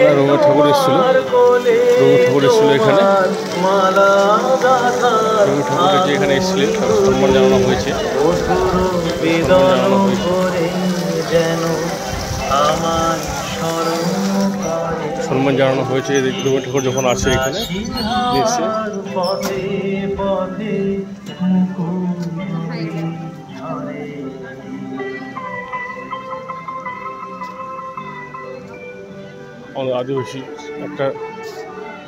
রবীন্দ্রনাথ ঠাকুর এসেছিল এখানে। রবীন্দ্রনাথ ঠাকুরের যে এখানে এসেছিলেন সম্মান জানানো হয়েছে। সম্মান জানানো হয়েছে রবীন্দ্রনাথ ঠাকুর যখন আসে এখানে এসে। আমাদের আদিবাসী একটা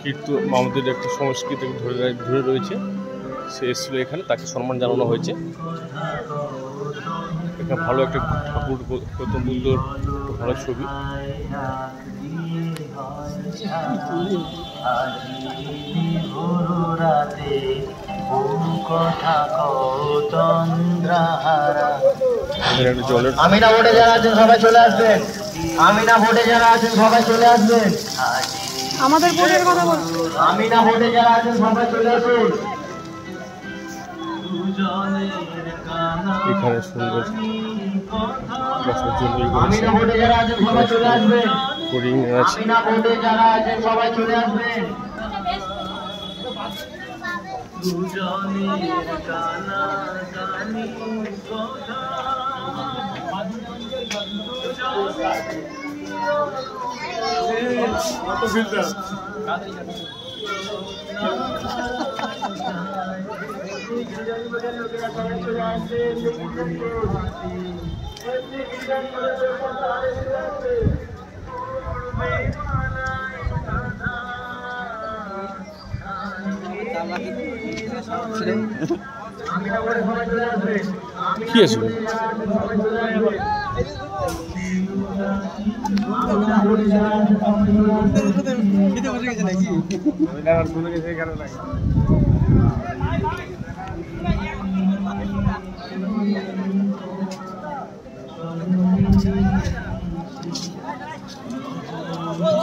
কীর্তন, আমাদের একটা সংস্কৃতি ধরে রয়েছে, সে এসেছিল এখানে, তাকে সম্মান জানানো হয়েছে। একটা ভালো একটা ঠাকুর, কত সুন্দর ভালো ছবি। আমিনা ভোটে যারা আছেন সবাই চলে আসবেন। আমিনা ভোটে যারা আছেন সবাই চলে আসবেন। আমাদের ভোটের কথা বল। আমিনা ভোটে যারা আছেন সবাই চলে আসুন। এখানে সুন্দর আমিনা ভোটে যারা আছেন সবাই চলে আসবেন। করিং আছে। আমিনা ভোটে যারা আছেন সবাই চলে আসবেন। কি আছে?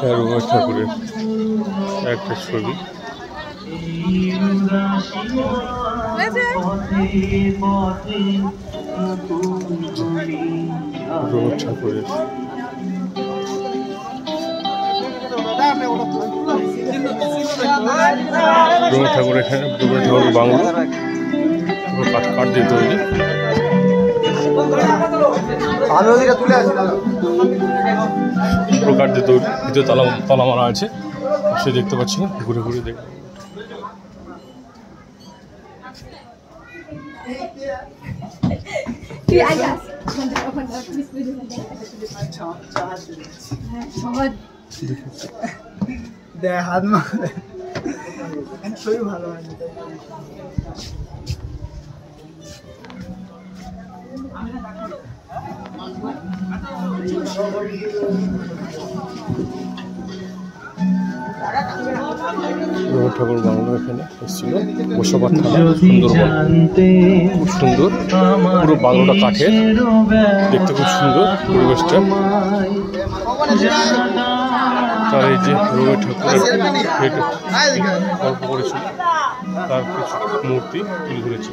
রবীন্দ্রনাথ ঠাকুরের একটা ছবি। রবীন্দ্রনাথ ঠাকুরের এখানে রবীন্দ্রনাথ ঠাকুরের বাংলো কাঠ দিয়ে তৈরি। কাঠ দিয়ে তৈরি, ভিতরে তালা মারা আছে, সে দেখতে পাচ্ছি ঘুরে ঘুরে দেখ। হাত মারে ছবি ভালো হয়। রবীন্দ্রনাথ ঠাকুর বাংলো এখানে এসেছিল, বসবাস সুন্দরবন, খুব সুন্দর। পুরো বাংলোটা কাঠের, দেখতে খুব সুন্দর পরিবেশটা। তার এই যে রবীন্দ্রনাথ ঠাকুরের গল্প করেছিল, তার কিছু মূর্তি তুলে ধরেছে।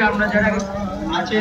আমরা যারা আছে